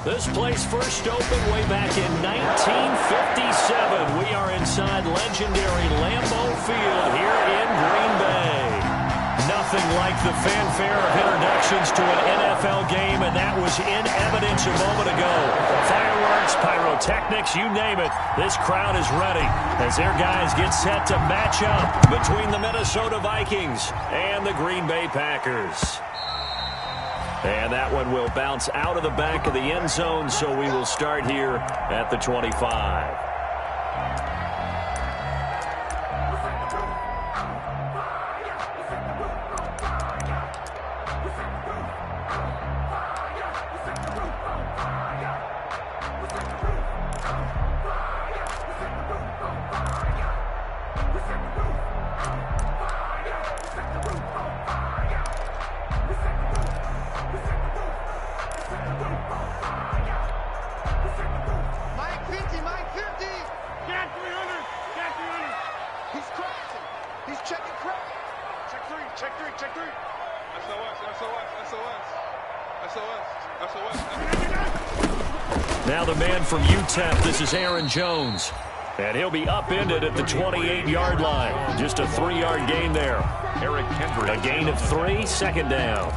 This place first opened way back in 1957. We are inside legendary Lambeau Field here in Green Bay. Nothing like the fanfare of introductions to an NFL game, and that was in evidence a moment ago. Fireworks, pyrotechnics, you name it. This crowd is ready as their guys get set to match up between the Minnesota Vikings and the Green Bay Packers. And that one will bounce out of the back of the end zone, so we will start here at the 25. Now the man from UTEP, this is Aaron Jones. And he'll be upended at the 28-yard line. Just a 3-yard gain there. A gain of 3, second down.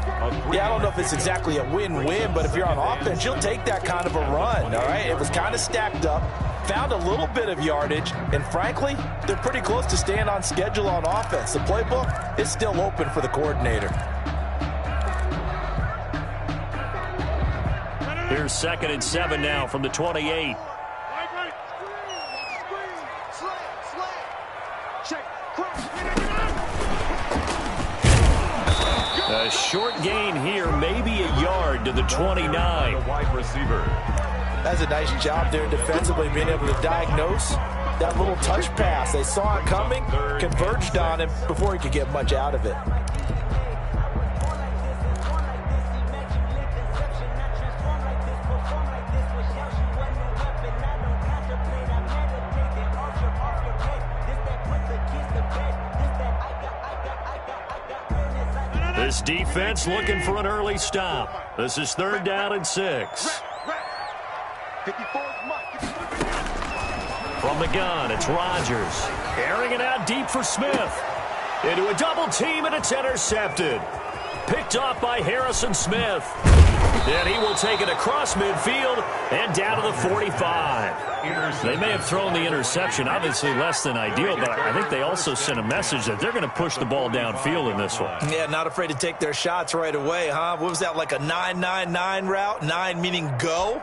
Yeah, I don't know if it's exactly a win-win, but if you're on offense, you'll take that kind of a run, all right? It was kind of stacked up, found a little bit of yardage, and frankly, they're pretty close to staying on schedule on offense. The playbook is still open for the coordinator. Here's 2nd and 7 now from the 28. A short gain here, maybe a yard to the 29. Wide receiver. That's a nice job there defensively, being able to diagnose that little touch pass. They saw it coming, converged on him before he could get much out of it. This defense looking for an early stop. This is 3rd down and 6. From the gun, it's Rodgers. Airing it out deep for Smith. Into a double team, and it's intercepted. Picked off by Harrison Smith. And he will take it across midfield and down to the 45. They may have thrown the interception, obviously less than ideal, but I think they also sent a message that they're going to push the ball downfield in this one. Yeah, not afraid to take their shots right away, huh? What was that, like a 9-9-9 route? 9 meaning go?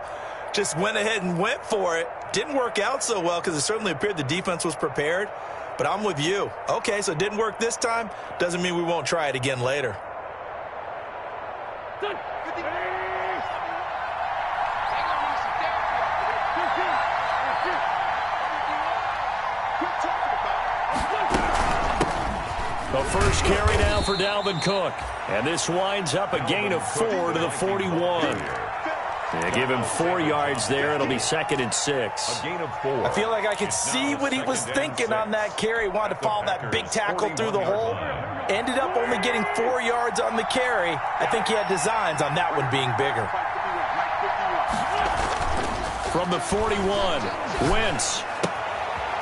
Just went ahead and went for it. Didn't work out so well because it certainly appeared the defense was prepared. But I'm with you. Okay, so it didn't work this time. Doesn't mean we won't try it again later. The first carry now for Dalvin Cook. And this winds up a gain of 4 to the 41. They give him 4 yards there. It'll be 2nd and 6. A gain of 4. I feel like I could see what he was thinking on that carry. Wanted to follow that big tackle through the hole. Ended up only getting 4 yards on the carry. I think he had designs on that one being bigger. From the 41, Wentz.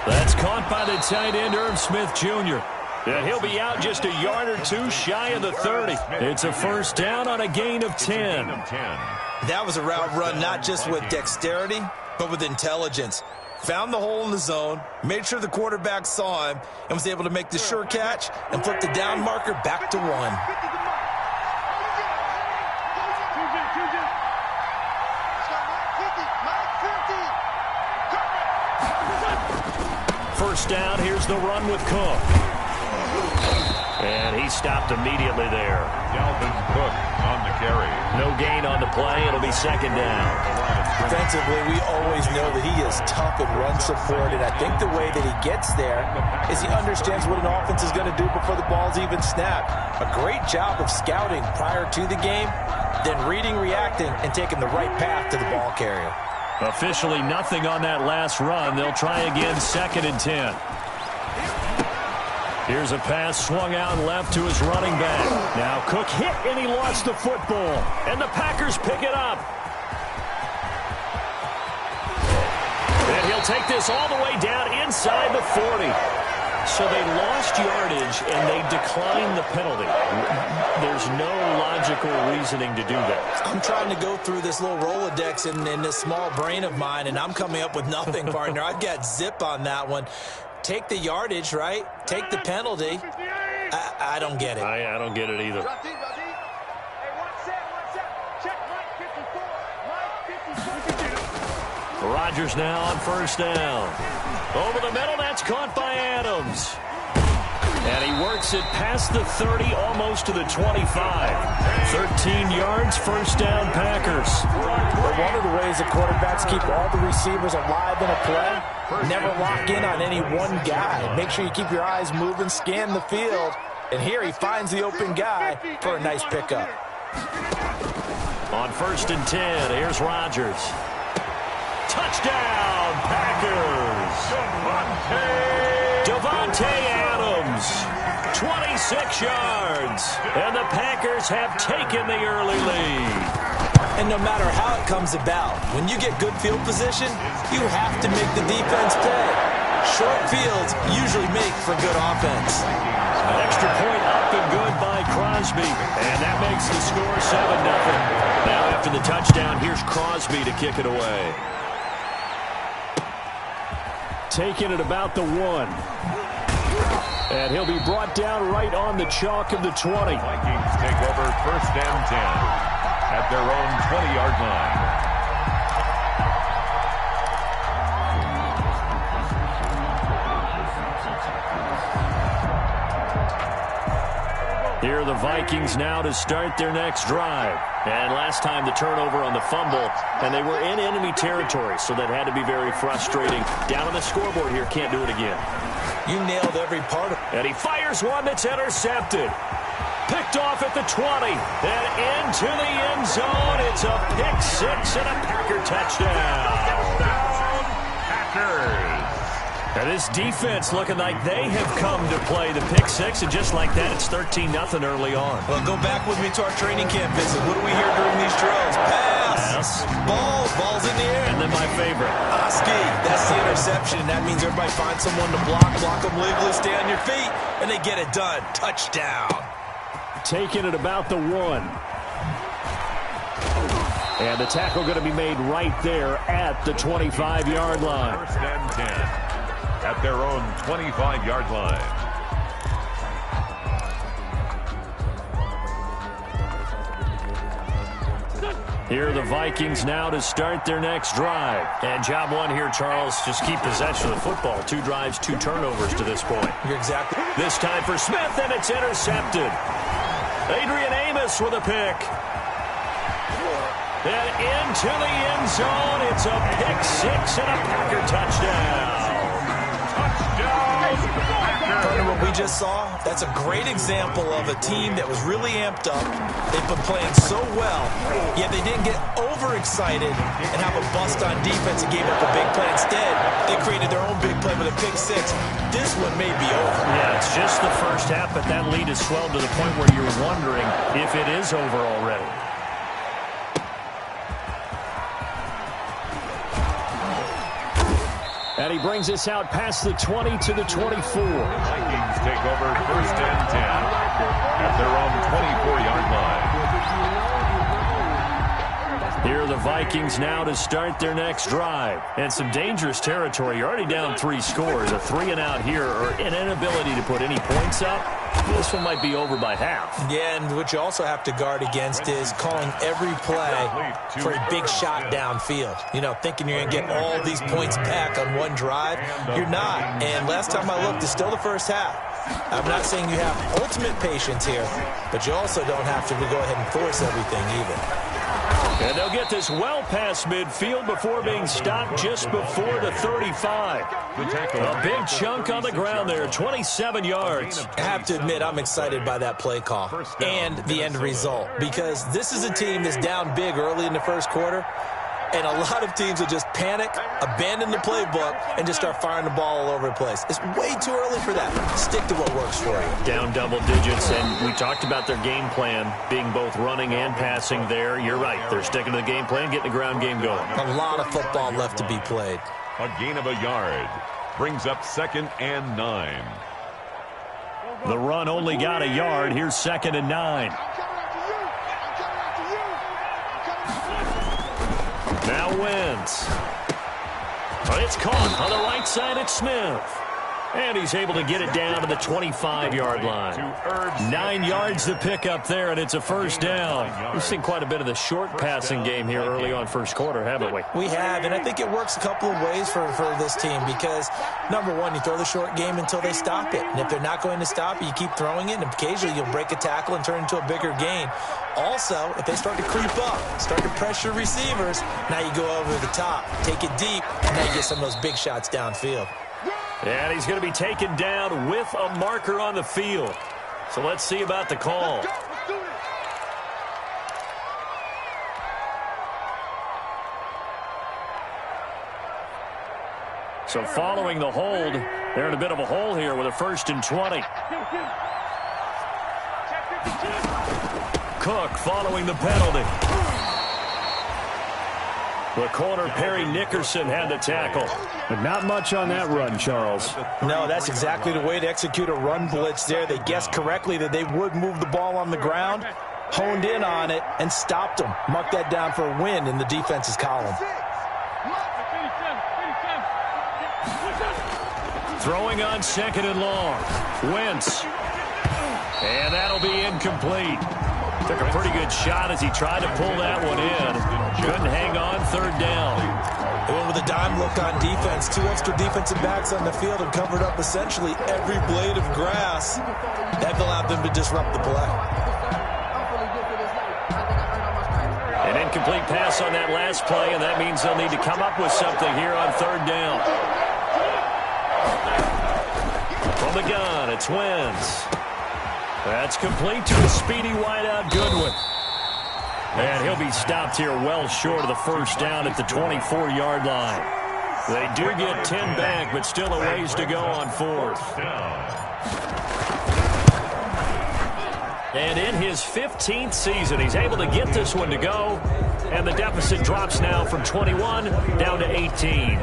That's caught by the tight end, Irv Smith Jr. And he'll be out just a yard or 2 shy of the 30. It's a first down on a gain of 10. That was a route run not just with dexterity, but with intelligence. Found the hole in the zone, made sure the quarterback saw him, and was able to make the sure catch and flip the down marker back to 1. First down, here's the run with Cook. And he stopped immediately there. Dalvin Cook on the carry. No gain on the play. It'll be 2nd down. Defensively, we always know that he is tough and run support, and I think the way that he gets there is he understands what an offense is going to do before the ball's even snapped. A great job of scouting prior to the game, then reading, reacting, and taking the right path to the ball carrier. Officially nothing on that last run. They'll try again, 2nd and 10. Here's a pass swung out left to his running back. Now Cook hit and he lost the football. And the Packers pick it up. They'll take this all the way down inside the 40. So they lost yardage, and they declined the penalty. There's no logical reasoning to do that. I'm trying to go through this little Rolodex in this small brain of mine, and I'm coming up with nothing, partner. I've got zip on that one. Take the yardage, right? Take the penalty. I don't get it. I don't get it either. Rodgers now on first down. Over the middle, that's caught by Adams. And he works it past the 30, almost to the 25. 13 yards, first down, Packers. Well, one of the ways the quarterbacks keep all the receivers alive in a play, never lock in on any one guy. Make sure you keep your eyes moving, scan the field. And here he finds the open guy for a nice pickup. On first and 10, here's Rodgers. Touchdown, Packers. Davante Adams, 26 yards. And the Packers have taken the early lead. And no matter how it comes about, when you get good field position, you have to make the defense pay. Short fields usually make for good offense. An extra point up and good by Crosby. And that makes the score 7-0. Now after the touchdown, here's Crosby to kick it away. Taking it about the 1. And he'll be brought down right on the chalk of the 20. Vikings take over first and 10 at their own 20-yard line. Here are the Vikings now to start their next drive. And last time the turnover on the fumble, and they were in enemy territory, so that had to be very frustrating. Down on the scoreboard here, can't do it again. You nailed every part of it. And he fires one that's intercepted. Picked off at the 20, and into the end zone. It's a pick-6 and a Packer touchdown. Packers. And this defense looking like they have come to play the pick-6, and just like that, it's 13-0 early on. Well, go back with me to our training camp visit. What do we hear during these drills? Pass. Ball's in the air. And then my favorite. Oski, that's the interception. That means everybody finds someone to block them legally, stay on your feet, and they get it done. Touchdown. Taking it about the 1. And the tackle going to be made right there at the 25-yard line. First and 10 at their own 25-yard line. Here are the Vikings now to start their next drive. And job one here, Charles, just keep possession of the football. 2 drives, 2 turnovers to this point. You're exactly. This time for Smith, and it's intercepted. Adrian Amos with a pick. And into the end zone, it's a pick-6 and a Packer touchdown. Partner, what we just saw, that's a great example of a team that was really amped up. They've been playing so well, yet they didn't get overexcited and have a bust on defense and gave up a big play. Instead, they created their own big play with a pick-6. This one may be over. Yeah, it's just the first half, but that lead has swelled to the point where you're wondering if it is over already. And he brings us out past the 20 to the 24. The Vikings take over first and 10 at their own 24-yard line. Here are the Vikings now to start their next drive. And some dangerous territory. You're already down 3 scores. A 3-and-out here, or an inability to put any points up. This one might be over by half. Yeah, and what you also have to guard against is calling every play for a big shot downfield. You know, thinking you're going to get all these points back on one drive. You're not. And last time I looked, it's still the first half. I'm not saying you have ultimate patience here, but you also don't have to go ahead and force everything either. And they'll get this well past midfield before being stopped just before the 35. A big chunk on the ground there, 27 yards. I have to admit, I'm excited by that play call and the end result, because this is a team that's down big early in the first quarter, and a lot of teams will just panic, abandon the playbook, and just start firing the ball all over the place. It's way too early for that. Stick to what works for you. Down double digits, and we talked about their game plan being both running and passing there. You're right. They're sticking to the game plan, getting the ground game going. A lot of football left to be played. A gain of a yard. Brings up 2nd and 9. The run only got a yard. Here's 2nd and 9. Now Wentz. It's caught on the right side at Smith. And he's able to get it down to the 25-yard line. 9 yards to pick up there, and it's a first down. We've seen quite a bit of the short passing game here early on first quarter, haven't we? We have, and I think it works a couple of ways for this team because, number one, you throw the short game until they stop it. And if they're not going to stop it, you keep throwing it, and occasionally you'll break a tackle and turn it into a bigger gain. Also, if they start to creep up, start to pressure receivers, now you go over the top, take it deep, and now you get some of those big shots downfield. And he's going to be taken down with a marker on the field. So let's see about the call. So following the hold, they're in a bit of a hole here with a 1st and 20. Cook following the penalty. The corner, Perry Nickerson, had the tackle. But not much on that run, Charles. No, that's exactly the way to execute a run blitz there. They guessed correctly that they would move the ball on the ground, honed in on it, and stopped them. Mark that down for a win in the defense's column. Throwing on 2nd and long. Wentz. And that'll be incomplete. Took a pretty good shot as he tried to pull that one in. Couldn't hang on 3rd down. They went with a dime look on defense. 2 extra defensive backs on the field and covered up essentially every blade of grass. That allowed them to disrupt the play. An incomplete pass on that last play, and that means they'll need to come up with something here on 3rd down. From the gun, it's Wentz. That's complete to a speedy wideout Goodwin. And he'll be stopped here well short of the first down at the 24-yard line. They do get 10 back, but still a ways to go on 4th. And in his 15th season, he's able to get this one to go. And the deficit drops now from 21 down to 18.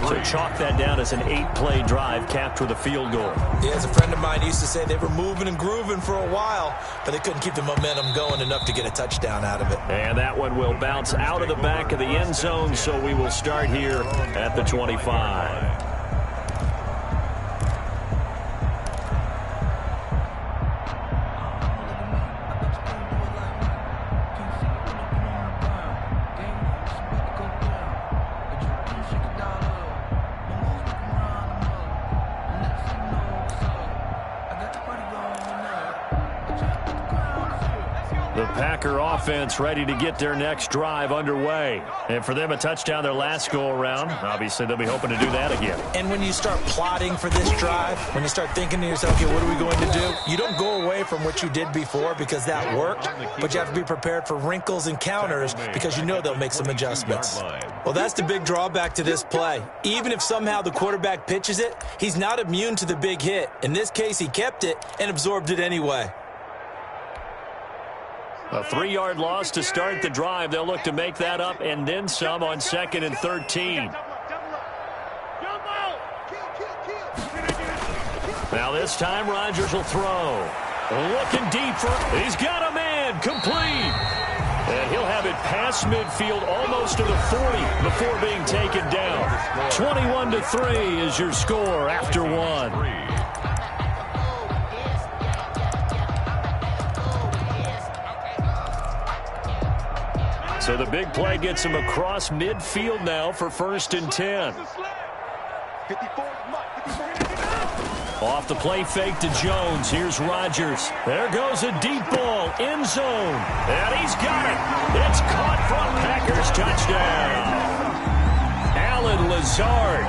So chalk that down as an 8-play drive capped with a field goal. Yeah, as a friend of mine used to say, they were moving and grooving for a while, but they couldn't keep the momentum going enough to get a touchdown out of it. And that one will bounce out of the back of the end zone, so we will start here at the 25. The Packer offense ready to get their next drive underway. And for them, a touchdown their last go-around. Obviously, they'll be hoping to do that again. And when you start plotting for this drive, when you start thinking to yourself, okay, what are we going to do? You don't go away from what you did before because that worked, but you have to be prepared for wrinkles and counters because you know they'll make some adjustments. Well, that's the big drawback to this play. Even if somehow the quarterback pitches it, he's not immune to the big hit. In this case, he kept it and absorbed it anyway. A 3-yard loss to start the drive. They'll look to make that up and then some on 2nd and 13. Now this time Rodgers will throw. Looking deep for, he's got a man, complete. And he'll have it past midfield almost to the 40 before being taken down. 21-3 is your score after 1. So the big play gets him across midfield now for 1st and 10. Off the play fake to Jones. Here's Rodgers. There goes a deep ball. End zone. And he's got it. It's caught from Packers touchdown. Allen Lazard.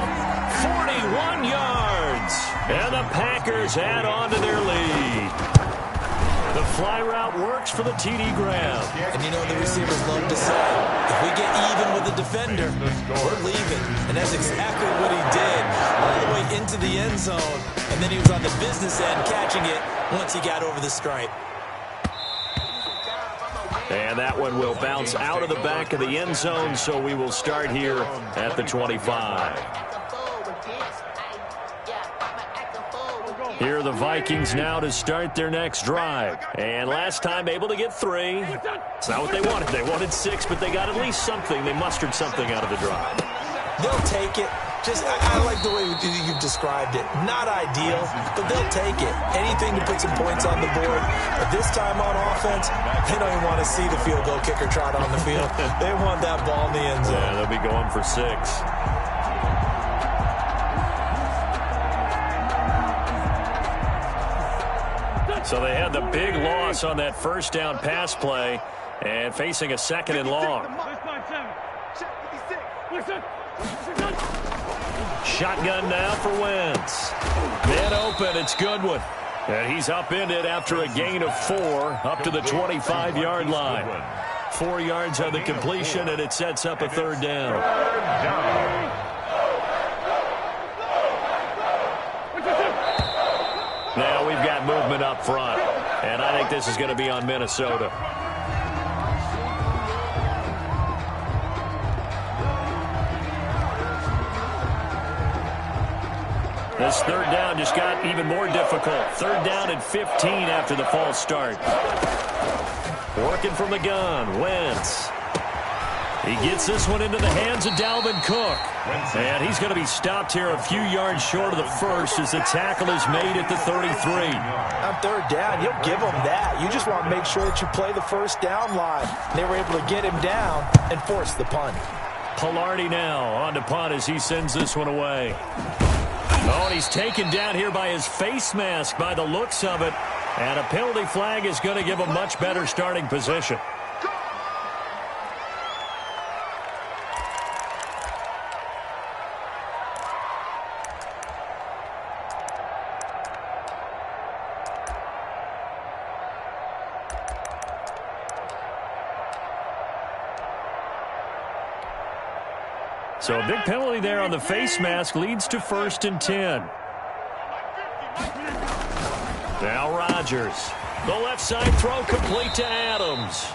41 yards. And the Packers add on to their lead. The fly route works for the TD grab. And you know the receivers love to say, if we get even with the defender, we're leaving. And that's exactly what he did, all the way into the end zone. And then he was on the business end catching it once he got over the stripe. And that one will bounce out of the back of the end zone, so we will start here at the 25. Here are the Vikings now to start their next drive. And last time able to get 3. It's not what they wanted. They wanted 6, but they got at least something. They mustered something out of the drive. They'll take it. I like the way you've described it. Not ideal, but they'll take it. Anything to put some points on the board. But this time on offense, they don't even want to see the field goal kicker trot on the field. They want that ball in the end zone. Yeah, they'll be going for 6. So they had the big loss on that first down pass play and facing a 2nd and long. Shotgun now for Wentz. Man open, it's Goodwin. And he's upended after a gain of 4 up to the 25-yard line. 4 yards on the completion, and it sets up a 3rd down. Now we've got movement up front, and I think this is going to be on Minnesota. This 3rd down just got even more difficult. 3rd down and 15 after the false start. Working from the gun, Wentz. He gets this one into the hands of Dalvin Cook. And he's going to be stopped here a few yards short of the first as the tackle is made at the 33. On 3rd down, you'll give them that. You just want to make sure that you play the first down line. They were able to get him down and force the punt. Palardy now on to punt as he sends this one away. Oh, and he's taken down here by his face mask by the looks of it. And a penalty flag is going to give a much better starting position. So a big penalty there on the face mask leads to 1st and 10. Now Rodgers. The left side throw complete to Adams.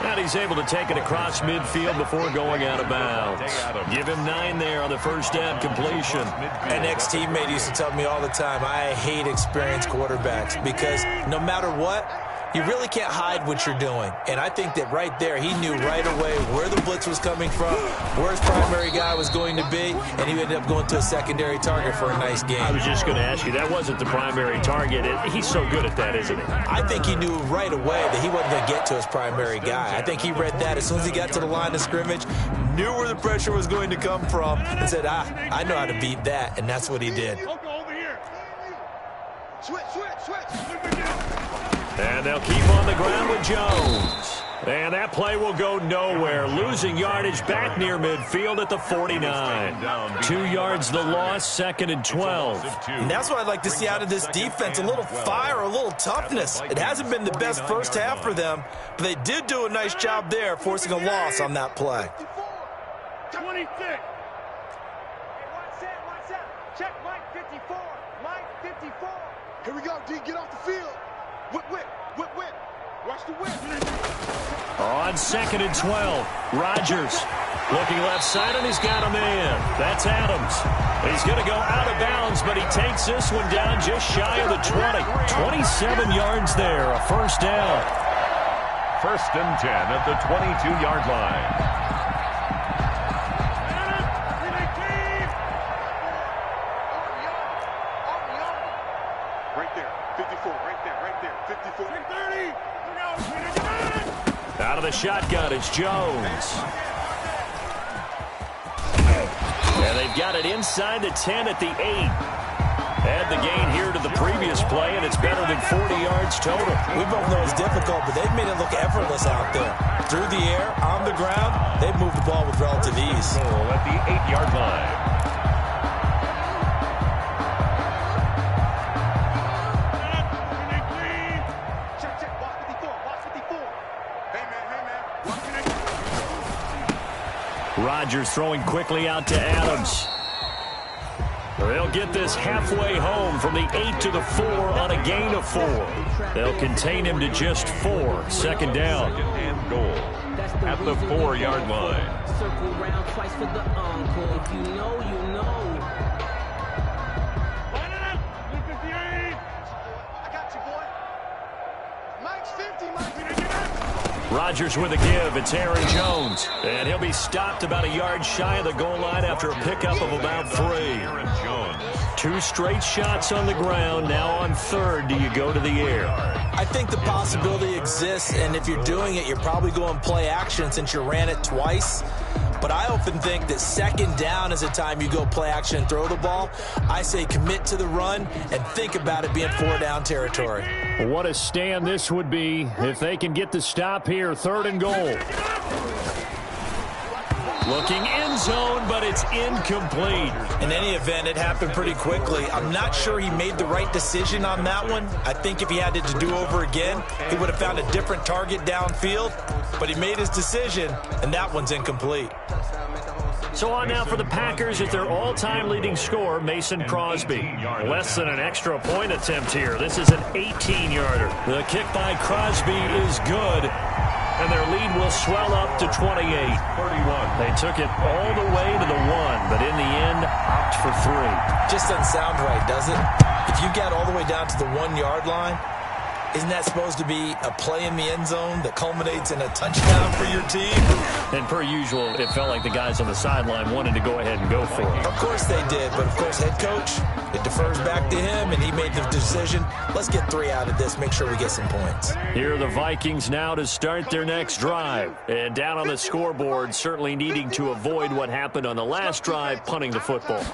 And he's able to take it across midfield before going out of bounds. Give him 9 there on the first down completion. An ex-teammate used to tell me all the time, I hate experienced quarterbacks because no matter what, you really can't hide what you're doing. And I think that right there, he knew right away where the blitz was coming from, where his primary guy was going to be, and he ended up going to a secondary target for a nice game. I was just going to ask you, that wasn't the primary target. He's so good at that, isn't he? I think he knew right away that he wasn't going to get to his primary guy. I think he read that as soon as he got to the line of scrimmage, knew where the pressure was going to come from, and said, I know how to beat that, and that's what he did. And they'll keep on the ground with Jones. And that play will go nowhere. Losing yardage back near midfield at the 49. 2 yards the loss, 2nd and 12. And that's what I'd like to see out of this defense. A little fire, a little toughness. It hasn't been the best first half for them, but they did do a nice job there, forcing a loss on that play. 26. Check Mike 54. Mike 54. Here we go, D. Get off the field. Whip. Watch the whip. On 2nd and 12, Rodgers looking left side, and he's got a man. That's Adams. He's going to go out of bounds, but he takes this one down just shy of the 20. 27 yards there, a first down. 1st and 10 at the 22-yard line. Out of the shotgun is Jones. And they've got it inside the 10 at the 8. Add the gain here to the previous play, and it's better than 40 yards total. We both know it's difficult, but they've made it look effortless out there. Through the air, on the ground, they've moved the ball with relative ease. Goal at the 8-yard line. Rodgers throwing quickly out to Adams. They'll get this halfway home from the 8 to the 4 on a gain of 4. They'll contain him to just 4. 2nd down. And goal. at the 4-yard line. Circle round twice for the encore. If you know, you know. I got you, boy. Mike's 50, Mike. Rodgers with a give. It's Aaron Jones. And he'll be stopped about a yard shy of the goal line after a pickup of about 3. Aaron Jones. 2 straight shots on the ground. Now on third, do you go to the air? I think the possibility exists, and if you're doing it, you're probably going play action since you ran it twice. But I often think that second down is the time you go play action and throw the ball. I say commit to the run and think about it being 4-down territory. What a stand this would be if they can get the stop here. 3rd and goal. Looking end zone, but it's incomplete. In any event, it happened pretty quickly. I'm not sure he made the right decision on that one. I think if he had it to do over again, he would have found a different target downfield. But he made his decision, and that one's incomplete. So on now for the Packers at their all-time leading scorer, Mason Crosby. Less than an extra point attempt here. This is an 18-yarder. The kick by Crosby is good, and their lead will swell up to 28. 31. They took it all the way to the 1, but in the end, opt for 3. Just doesn't sound right, does it? If you get all the way down to the 1-yard line, isn't that supposed to be a play in the end zone that culminates in a touchdown for your team? And per usual, it felt like the guys on the sideline wanted to go ahead and go for it. Of course they did, but of course head coach, it defers back to him, and he made the decision, let's get 3 out of this, make sure we get some points. Here are the Vikings now to start their next drive. And down on the scoreboard, certainly needing to avoid what happened on the last drive, punting the football.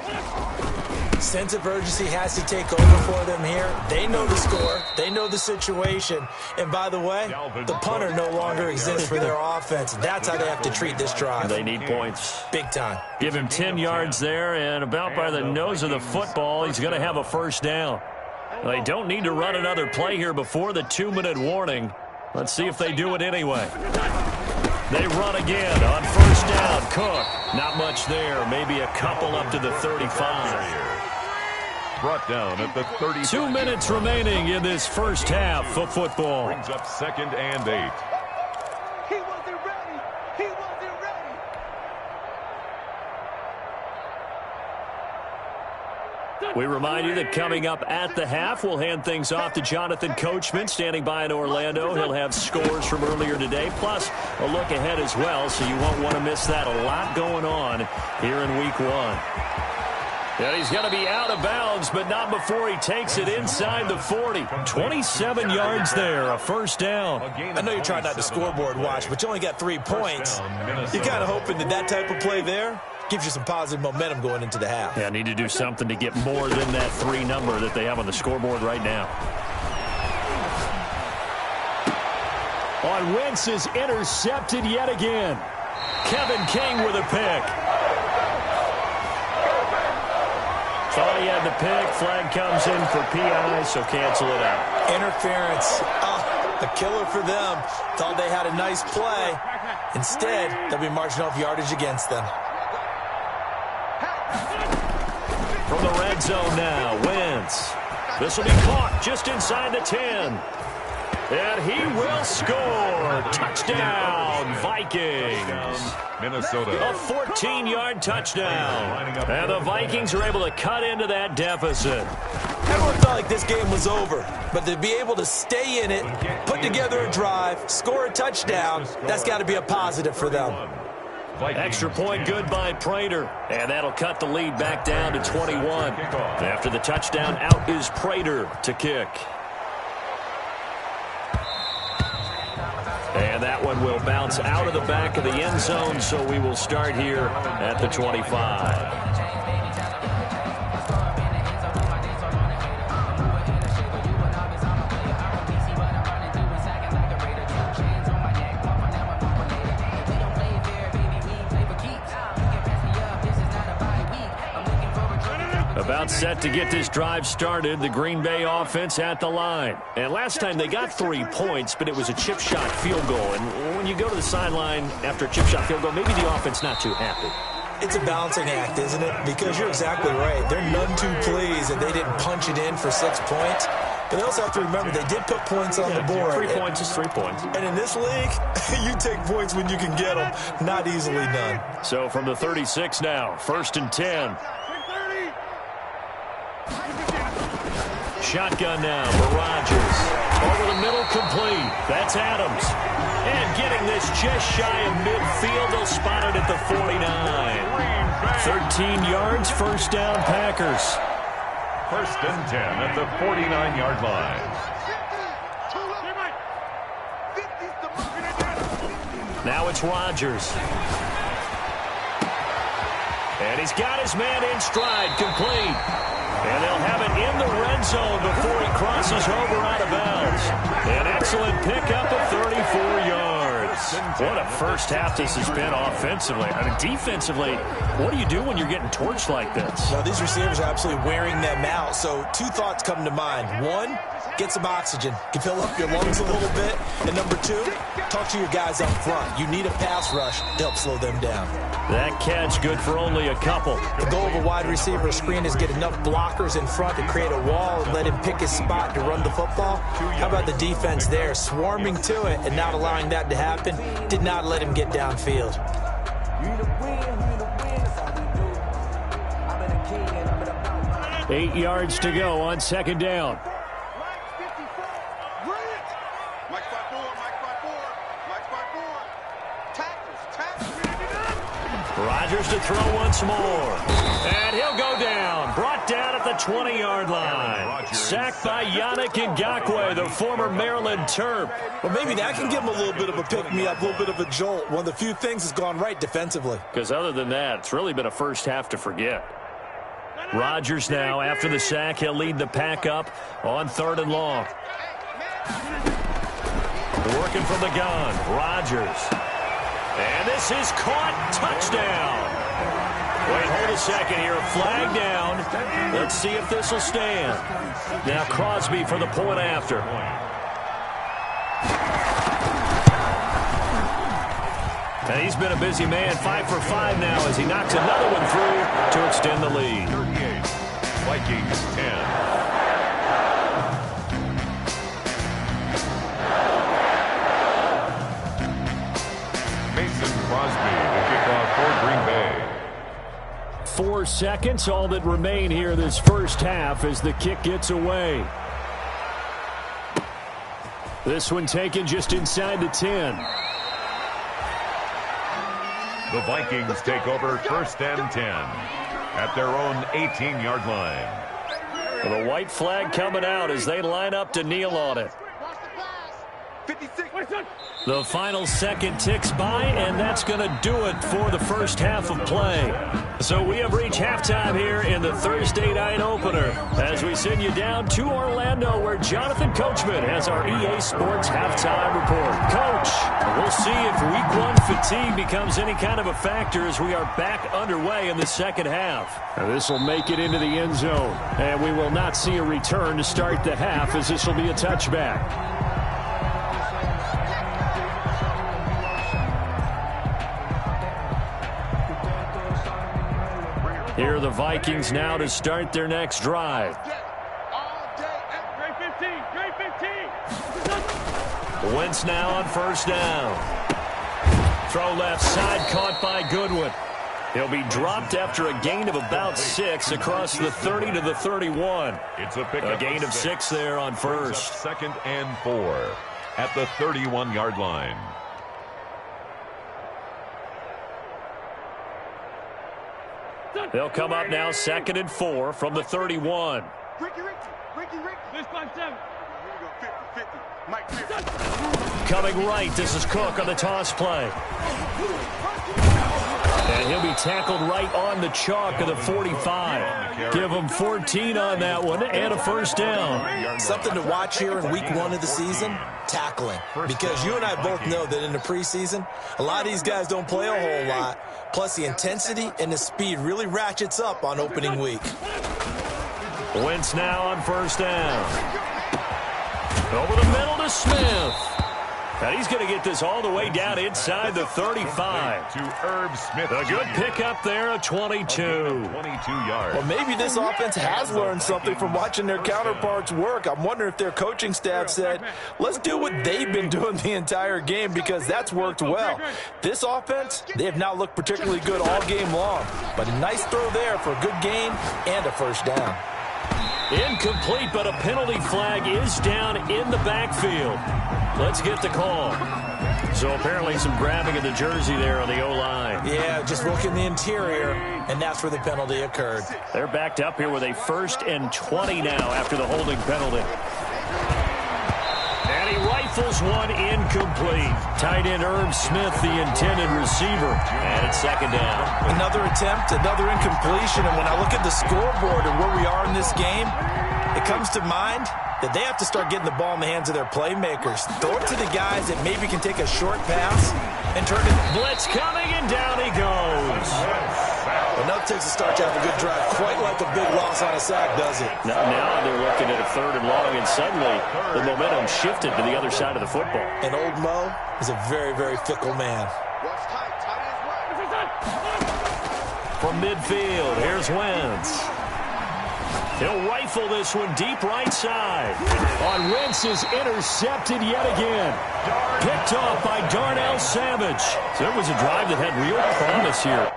Sense of urgency has to take over for them here. They know the score. They know the situation. And by the way, the punter no longer exists for their offense. That's how they have to treat this drive. They need points. Big time. Give him 10 yards there, and about by the nose of the football, he's going to have a first down. They don't need to run another play here before the 2-minute warning. Let's see if they do it anyway. They run again on first down. Cook, not much there. Maybe a couple up to the 35. Brought down at the 30. 2 minutes remaining in this first half of football. Brings up 2nd and 8. He wasn't ready. He wasn't ready. We remind you that coming up at the half, we'll hand things off to Jonathan Coachman, standing by in Orlando. He'll have scores from earlier today, plus a look ahead as well, so you won't want to miss that. A lot going on here in Week 1. And he's going to be out of bounds, but not before he takes it inside the 40. 27 yards there, a first down. I know you're trying not to scoreboard watch, but you only got 3 points. You're kind of hoping that that type of play there gives you some positive momentum going into the half. Yeah, need to do something to get more than that 3 number that they have on the scoreboard right now. On Wentz is intercepted yet again. Kevin King with a pick. Thought he had the pick. Flag comes in for PI, so cancel it out. Interference. A killer for them. Thought they had a nice play. Instead, they'll be marching off yardage against them. From the red zone now, Wentz. This will be caught just inside the 10. And he will score. Touchdown, Vikings. Minnesota. A 14-yard touchdown. And the Vikings are able to cut into that deficit. Everyone felt like this game was over, but to be able to stay in it, put together a drive, score a touchdown, that's got to be a positive for them. Extra point good by Prater, and that'll cut the lead back down to 21. After the touchdown, out is Prater to kick. And that one will bounce out of the back of the end zone, so we will start here at the 25. About set to get this drive started, the Green Bay offense at the line. And last time they got 3 points, but it was a chip shot field goal. And when you go to the sideline after a chip shot field goal, maybe the offense not too happy. It's a balancing act, isn't it? Because you're exactly right. They're none too pleased that they didn't punch it in for 6 points. And they also have to remember they did put points on the board. 3 points is 3 points. And in this league, you take points when you can get them. Not easily done. So from the 36 now, 1st and 10. Shotgun now for Rodgers. Over the middle, complete. That's Adams. And getting this just shy of midfield, they'll spot it at the 49. 13 yards, first down, Packers. 1st and 10 at the 49-yard line. Now it's Rodgers. And he's got his man in stride, complete. And they'll have it in the red zone before he crosses over out of bounds. An excellent pickup of 34 yards. What a first half this has been offensively. I mean, defensively, what do you do when you're getting torched like this? Well, these receivers are absolutely wearing them out. So 2 thoughts come to mind. 1, get some oxygen. You can fill up your lungs a little bit. And number 2, talk to your guys up front. You need a pass rush to help slow them down. That catch good for only a couple. The goal of a wide receiver screen is get enough blockers in front to create a wall and let him pick his spot to run the football. How about the defense there, swarming to it and not allowing that to happen? Did not let him get downfield. 8 yards to go on 2nd down. Rodgers to throw once more. And he'll go down. Brought down at the 20-yard line. Sacked by Yannick Ngakoue, the former Maryland Terp. Well, maybe that can give him a little bit of a pick-me-up, a little bit of a jolt. One of the few things that's gone right defensively. Because other than that, it's really been a first half to forget. Rodgers now, after the sack, he'll lead the pack up on 3rd and long. Working from the gun, Rodgers. And this is caught. Touchdown. Wait, hold a second here. Flag down. Let's see if this will stand. Now Crosby for the point after. And he's been a busy man. 5 for 5 now as he knocks another one through to extend the lead. 38, Vikings 10. Crosby, the kickoff for Green Bay. 4 seconds, all that remain here this first half as the kick gets away. This one taken just inside the 10. The Vikings take over 1st and 10 at their own 18-yard line. Well, the white flag coming out as they line up to kneel on it. 56. The final second ticks by, and that's going to do it for the first half of play. So we have reached halftime here in the Thursday night opener as we send you down to Orlando where Jonathan Coachman has our EA Sports halftime report. Coach, we'll see if Week 1 fatigue becomes any kind of a factor as we are back underway in the second half. Now this will make it into the end zone, and we will not see a return to start the half as this will be a touchback. Here are the Vikings now to start their next drive. Wentz now on 1st down. Throw left side, caught by Goodwin. He'll be dropped after a gain of about 6 across the 30 to the 31. It's a pickup. A gain of 6 there on 1st. 2nd and 4 at the 31-yard line. They'll come up now 2nd and 4 from the 31. Coming right, this is Cook on the toss play. And he'll be tackled right on the chalk of the 45. Give him 14 on that one and a 1st down. Something to watch here in Week 1 of the season, tackling. Because you and I both know that in the preseason, a lot of these guys don't play a whole lot. Plus, the intensity and the speed really ratchets up on opening week. Wentz now on 1st down. Over the middle to Smith. And he's going to get this all the way down inside the 35. To Herb Smith. A good pickup there, a 22. 22 yards. Well, maybe this offense has learned something from watching their counterparts work. I'm wondering if their coaching staff said, let's do what they've been doing the entire game, because that's worked well. This offense, they have not looked particularly good all game long. But a nice throw there for a good gain and a first down. Incomplete, but a penalty flag is down in the backfield. Let's get the call. So apparently some grabbing of the jersey there on the O-line. Yeah, just look in the interior, and that's where the penalty occurred. They're backed up here with a 1st and 20 now after the holding penalty. And he rifles one incomplete. Tight end Herb Smith, the intended receiver. And it's 2nd down. Another attempt, another incompletion, and when I look at the scoreboard and where we are in this game, it comes to mind that they have to start getting the ball in the hands of their playmakers. Throw it to the guys that maybe can take a short pass and turn it. Blitz coming, and down he goes. Enough takes to start to have a good drive. Quite like a big loss on a sack, does it? Now they're looking at a 3rd and long, and suddenly the momentum shifted to the other side of the football. And old Mo is a very, very fickle man. From midfield, here's Wentz. He'll rifle this one deep right side. On Wentz is intercepted yet again. Picked off by Darnell Savage. So it was a drive that had real promise here.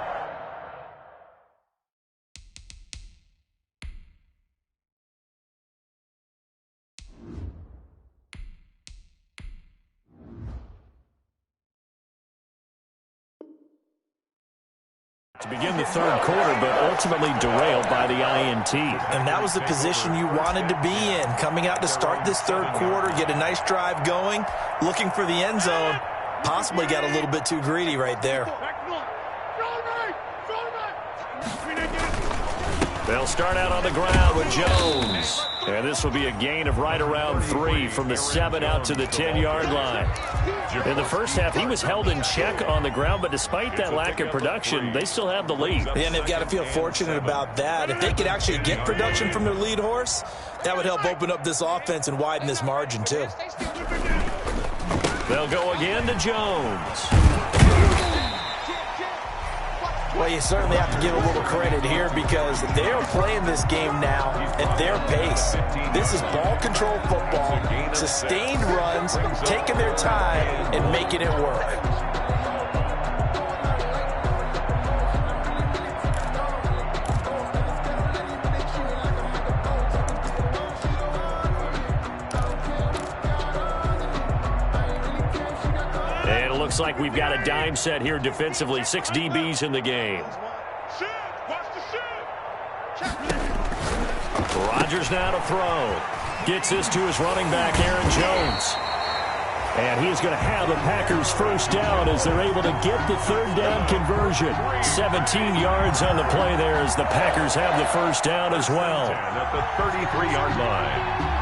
To begin the 3rd quarter, but ultimately derailed by the INT. And that was the position you wanted to be in. Coming out to start this 3rd quarter, get a nice drive going, looking for the end zone. Possibly got a little bit too greedy right there. They'll start out on the ground with Jones. And this will be a gain of right around 3 from the 7 out to the 10-yard line. In the first half, he was held in check on the ground, but despite that lack of production, they still have the lead. And they've got to feel fortunate about that. If they could actually get production from their lead horse, that would help open up this offense and widen this margin too. They'll go again to Jones. Well, you certainly have to give a little credit here because they're playing this game now at their pace. This is ball control football, sustained runs, taking their time and making it work. Looks like we've got a dime set here defensively. 6 DBs in the game. Rodgers now to throw. Gets this to his running back, Aaron Jones. And he's going to have the Packers first down as they're able to get the 3rd down conversion. 17 yards on the play there as the Packers have the first down as well. At the 33-yard line.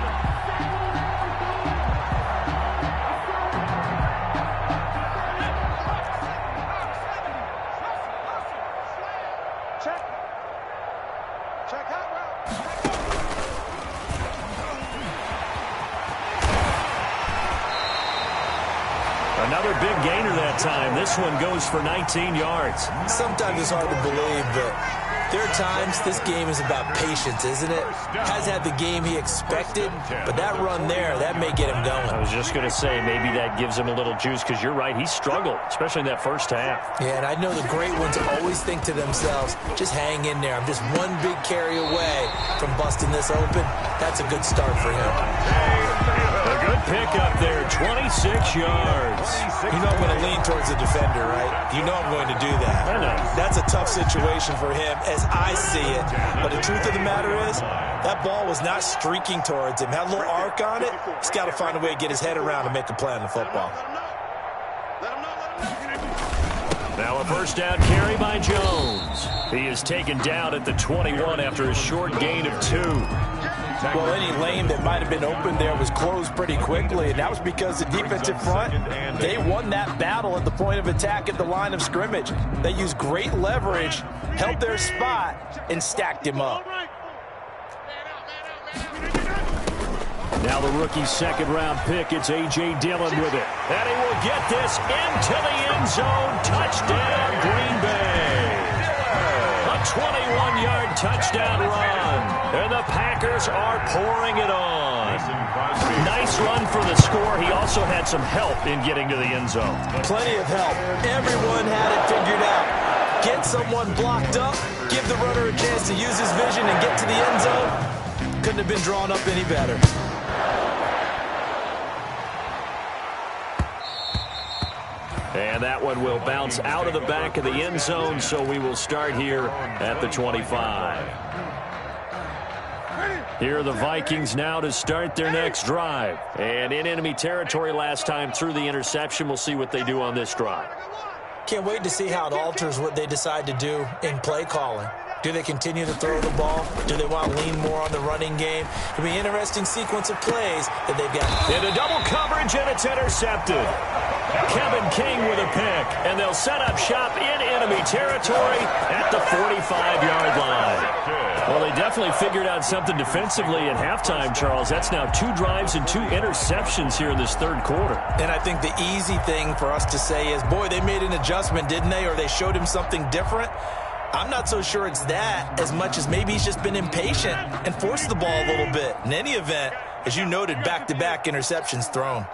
Another big gainer that time. This one goes for 19 yards. Sometimes it's hard to believe, but there are times this game is about patience, isn't it? Has had the game he expected, but that run there, that may get him going. I was just going to say, maybe that gives him a little juice because you're right, he struggled, especially in that first half. Yeah, and I know the great ones always think to themselves, just hang in there. I'm just one big carry away from busting this open. That's a good start for him. A good pickup there, 26 yards. You know I'm going to lean towards the defender, right? You know I'm going to do that. I know. That's a tough situation for him as I see it. But the truth of the matter is, that ball was not streaking towards him. Had a little arc on it. He's got to find a way to get his head around and make a play on the football. Now a first down carry by Jones. He is taken down at the 21 after a short gain of 2. Well, any lane that might have been open there was closed pretty quickly, and that was because the defensive front, they won that battle at the point of attack at the line of scrimmage. They used great leverage, held their spot, and stacked him up. Now the rookie second-round pick, it's A.J. Dillon with it. And he will get this into the end zone. Touchdown, Green Bay. A 21-yard touchdown run. And the Packers are pouring it on. Nice run for the score. He also had some help in getting to the end zone. Plenty of help. Everyone had it figured out. Get someone blocked up, give the runner a chance to use his vision and get to the end zone. Couldn't have been drawn up any better. And that one will bounce out of the back of the end zone, so we will start here at the 25. Here are the Vikings now to start their next drive. And in enemy territory last time through the interception. We'll see what they do on this drive. Can't wait to see how it alters what they decide to do in play calling. Do they continue to throw the ball? Do they want to lean more on the running game? It'll be an interesting sequence of plays that they've got. Into double coverage, and it's intercepted. Kevin King with a pick, and they'll set up shop in enemy territory at the 45-yard line. Well, they definitely figured out something defensively at halftime, Charles. That's now 2 drives and 2 interceptions here in this third quarter. And I think the easy thing for us to say is, boy, they made an adjustment, didn't they? Or they showed him something different. I'm not so sure it's that as much as maybe he's just been impatient and forced the ball a little bit. In any event, as you noted, back-to-back interceptions thrown.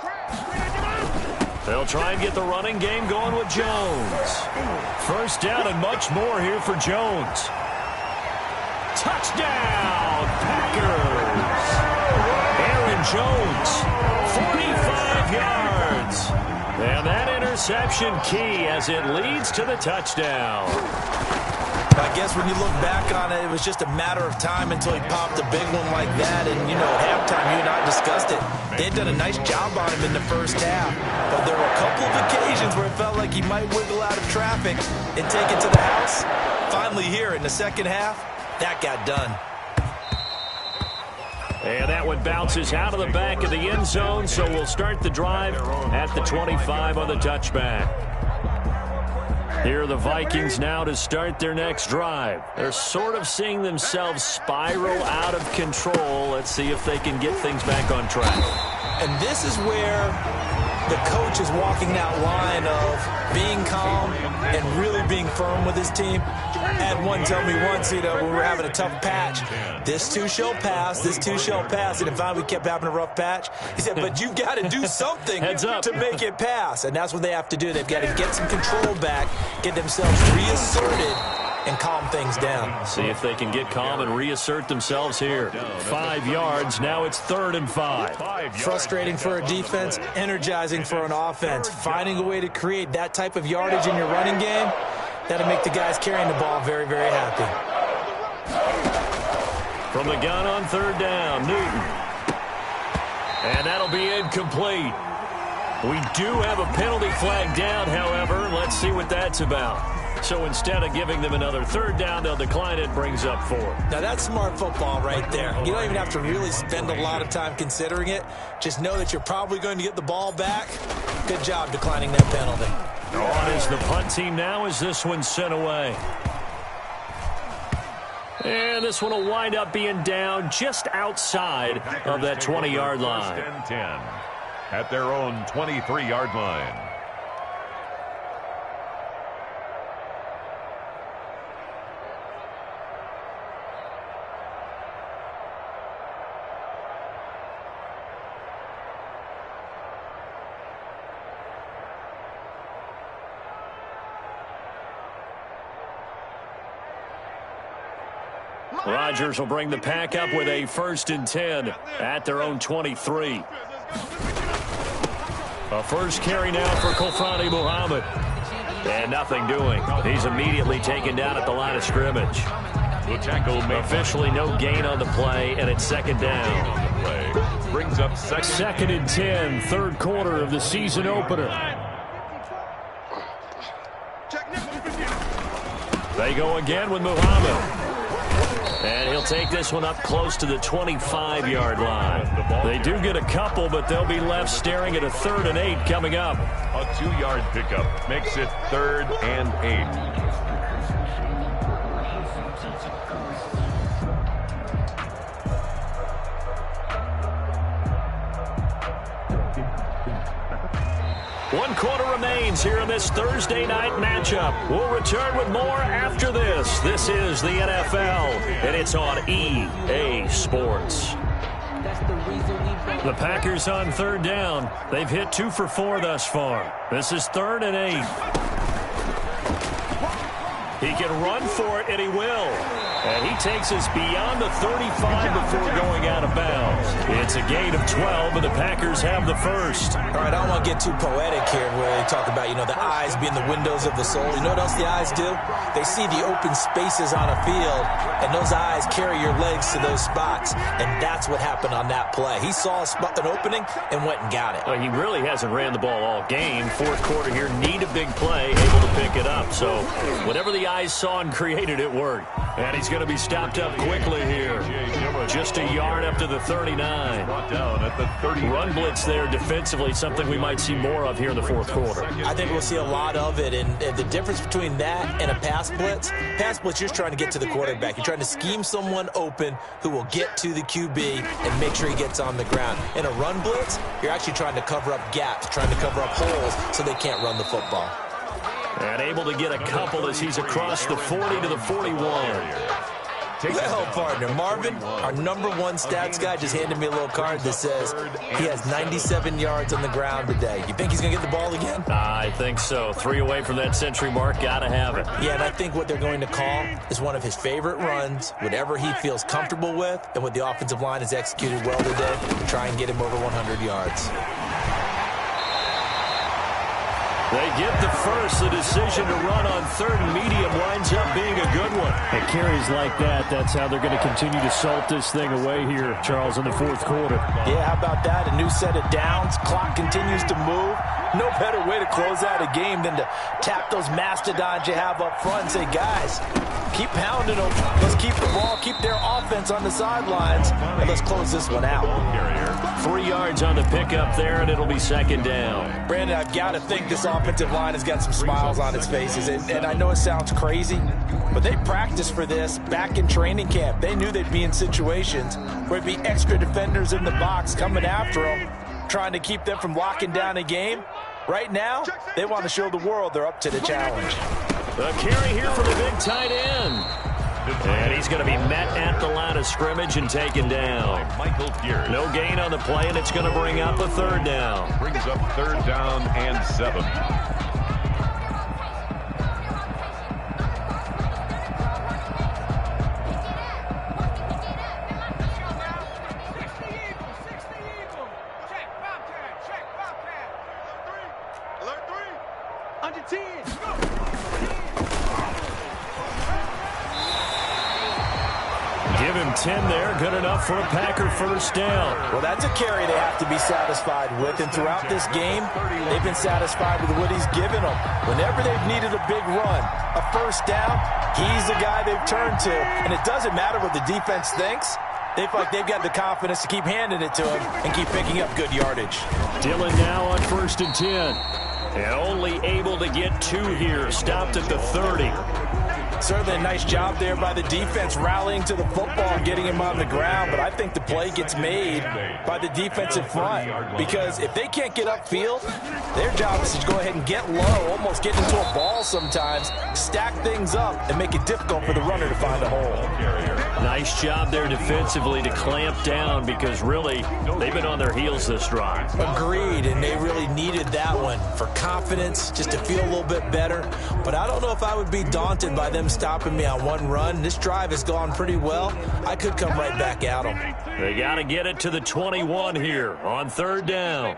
They'll try and get the running game going with Jones. First down and much more here for Jones. Touchdown, Packers. Aaron Jones, 45 yards. And that interception key as it leads to the touchdown. I guess when you look back on it, it was just a matter of time until he popped a big one like that. And, you know, at halftime, you and I discussed it. They had done a nice job on him in the first half. But there were a couple of occasions where it felt like he might wiggle out of traffic and take it to the house. Finally here in the second half, that got done. And that one bounces out of the back of the end zone, so we'll start the drive at the 25 on the touchback. Here are the Vikings now to start their next drive. They're sort of seeing themselves spiral out of control. Let's see if they can get things back on track. And this is where the coach is walking that line of being calm and really being firm with his team. I had one tell me once, you know, when we were having a tough patch, this too shall pass, this too shall pass. And if finally we kept having a rough patch, he said, but you've got to do something to make it pass. And that's what they have to do. They've got to get some control back, get themselves reasserted, and calm things down. See if they can get calm and reassert themselves here. 5 yards. Now it's 3rd and 5. Frustrating for a defense, energizing for an offense. Finding a way to create that type of yardage in your running game, that'll make the guys carrying the ball very, very happy. From the gun on 3rd down, Newton. And that'll be incomplete. We do have a penalty flag down, however. Let's see what that's about. So instead of giving them another 3rd down, they'll decline it, brings up 4. Now that's smart football right there. You don't even have to really spend a lot of time considering it. Just know that you're probably going to get the ball back. Good job declining that penalty. On is the punt team now as this one's sent away. And this one will wind up being down just outside of that 20-yard line. 10 at their own 23-yard line. Rodgers will bring the pack up with a 1st and 10 at their own 23. A first carry now for Kofani Muhammad. And nothing doing. He's immediately taken down at the line of scrimmage. Officially no gain on the play, and it's 2nd down. Brings up 2nd and 10, 3rd quarter of the season opener. They go again with Muhammad. And he'll take this one up close to the 25-yard line. They do get a couple, but they'll be left staring at a 3rd and 8 coming up. A 2-yard pickup makes it 3rd and 8. 1 quarter remains here in this Thursday night matchup. We'll return with more after this. This is the NFL, and it's on EA Sports. The Packers on 3rd down. They've hit 2 for 4 thus far. This is 3rd and 8. He can run for it, and he will. And he takes us beyond the 35 before going out of bounds. It's a gain of 12, and the Packers have the first. All right, I don't want to get too poetic here where they talk about, the eyes being the windows of the soul. You know what else the eyes do? They see the open spaces on a field, and those eyes carry your legs to those spots. And that's what happened on that play. He saw an opening and went and got it. Well, he really hasn't ran the ball all game. 4th quarter here, need a big play, able to pick it up. So whatever the eyes saw and created, it worked. And he's going to be stopped up quickly here. Just a yard up to the 39. Run blitz there defensively, something we might see more of here in the 4th quarter. I think we'll see a lot of it. And the difference between that and a pass blitz, you're just trying to get to the quarterback. You're trying to scheme someone open who will get to the QB and make sure he gets on the ground. In a run blitz, you're actually trying to cover up gaps, trying to cover up holes so they can't run the football. And able to get a couple as he's across the 40 to the 41. Well, partner, Marvin, our #1 stats guy, just handed me a little card that says he has 97 yards on the ground today. You think he's going to get the ball again? I think so. 3 away from that century mark. Got to have it. Yeah, and I think what they're going to call is one of his favorite runs, whatever he feels comfortable with, and what the offensive line has executed well today, to try and get him over 100 yards. They get the first. The decision to run on 3rd and medium winds up being a good one. And carries like that, that's how they're going to continue to salt this thing away here, Charles, in the 4th quarter. Yeah, how about that? A new set of downs. Clock continues to move. No better way to close out a game than to tap those mastodons you have up front and say, guys, keep pounding them. Let's keep the ball, keep their offense on the sidelines, and let's close this one out. 3 yards on the pickup there, and it'll be 2nd down. Brandon, I've got to think this offensive line has got some smiles on its faces, and I know it sounds crazy, but they practiced for this back in training camp. They knew they'd be in situations where there'd be extra defenders in the box coming after them, trying to keep them from locking down a game. Right now, they want to show the world they're up to the challenge. A carry here for the big tight end. And he's going to be met at the line of scrimmage and taken down. No gain on the play, and it's going to bring up a 3rd down. Brings up 3rd down and 7. Under 10. Give him 10 there. Good enough for a Packer 1st down. Well, that's a carry they have to be satisfied with. And throughout this game, they've been satisfied with what he's given them. Whenever they've needed a big run, a 1st down, he's the guy they've turned to. And it doesn't matter what the defense thinks. They feel like they've got the confidence to keep handing it to him and keep picking up good yardage. Dillon now on 1st and 10. And only able to get 2 here. Stopped at the 30. Certainly a nice job there by the defense rallying to the football and getting him on the ground, but I think the play gets made by the defensive front because if they can't get upfield, their job is to go ahead and get low, almost get into a ball sometimes, stack things up, and make it difficult for the runner to find a hole. Nice job there defensively to clamp down because really they've been on their heels this drive. Agreed, and they really needed that one for confidence, just to feel a little bit better. But I don't know if I would be daunted by them stopping me on one run. This drive has gone pretty well. I could come right back at them. They got to get it to the 21 here on 3rd down.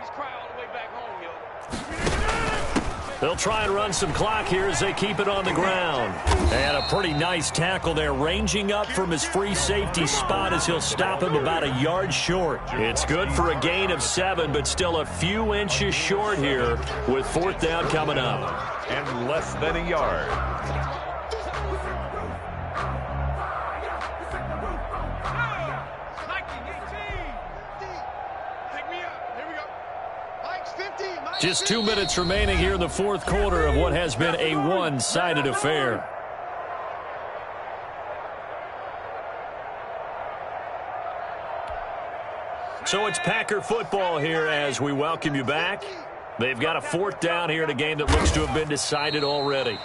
They'll try and run some clock here as they keep it on the ground. And a pretty nice tackle there, ranging up from his free safety spot as he'll stop him about a yard short. It's good for a gain of 7, but still a few inches short here with 4th down coming up. And less than a yard. Just 2 minutes remaining here in the 4th quarter of what has been a one-sided affair. So it's Packer football here as we welcome you back. They've got a 4th down here in a game that looks to have been decided already.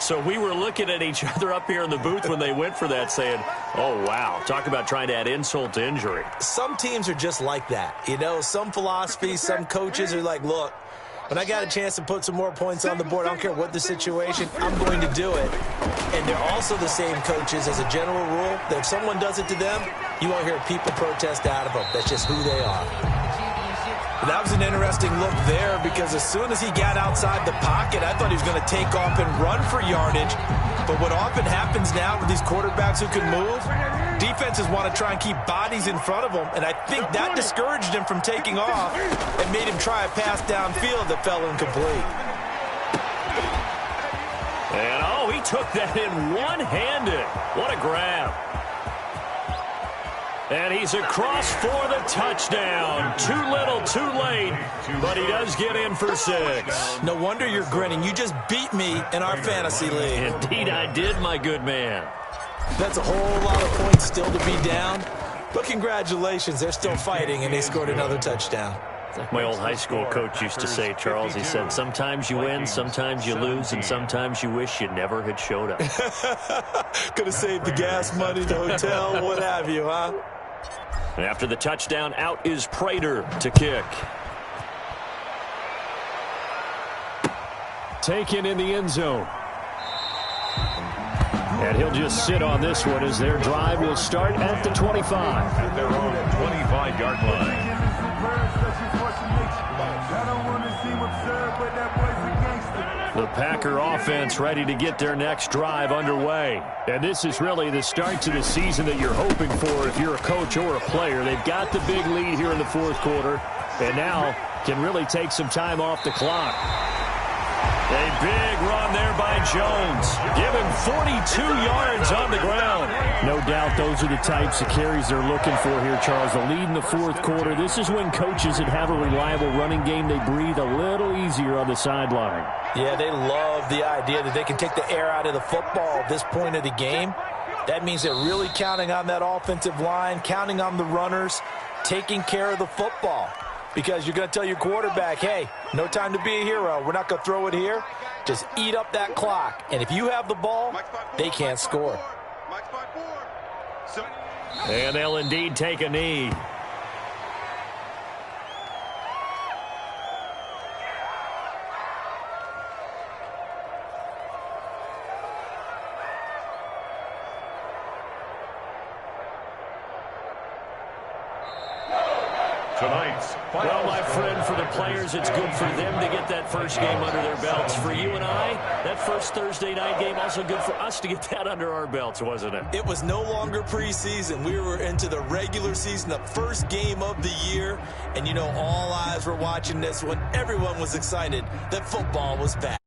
So we were looking at each other up here in the booth when they went for that saying, oh, wow, talk about trying to add insult to injury. Some teams are just like that. You know, some philosophies, some coaches are like, look, when I got a chance to put some more points on the board, I don't care what the situation, I'm going to do it. And they're also the same coaches as a general rule that if someone does it to them, you won't hear people protest out of them. That's just who they are. That was an interesting look there because as soon as he got outside the pocket, I thought he was going to take off and run for yardage. But what often happens now with these quarterbacks who can move, defenses want to try and keep bodies in front of them, and I think that discouraged him from taking off and made him try a pass downfield that fell incomplete. And, oh, he took that in one-handed. What a grab. And he's across for the touchdown. Too little, too late, but he does get in for 6. No wonder you're grinning. You just beat me in our fantasy league. Indeed I did, my good man. That's a whole lot of points still to be down. But congratulations, they're still fighting, and they scored another touchdown. Like my old high school coach used to say, Charles, he said, sometimes you win, sometimes you lose, and sometimes you wish you never had showed up. Could have saved the gas money, the hotel, what have you, huh? After the touchdown, out is Prater to kick. Taken in the end zone. And he'll just sit on this one as their drive will start at the 25. At their own 25-yard line. The Packer offense ready to get their next drive underway. And this is really the start to the season that you're hoping for if you're a coach or a player. They've got the big lead here in the 4th quarter and now can really take some time off the clock. A big run there by Jones. Give him 42 yards on the ground. No doubt those are the types of carries they're looking for here, Charles. The lead in the 4th quarter. This is when coaches that have a reliable running game, they breathe a little easier on the sideline. Yeah, they love the idea that they can take the air out of the football at this point of the game. That means they're really counting on that offensive line, counting on the runners, taking care of the football. Because you're going to tell your quarterback, hey, no time to be a hero. We're not going to throw it here. Just eat up that clock. And if you have the ball, they can't score. And they'll indeed take a knee. Well, my friend, for the players, it's good for them to get that first game under their belts. For you and I, that first Thursday night game, also good for us to get that under our belts, wasn't it? It was no longer preseason. We were into the regular season, the first game of the year. And, you know, all eyes were watching this one. Everyone was excited that football was back.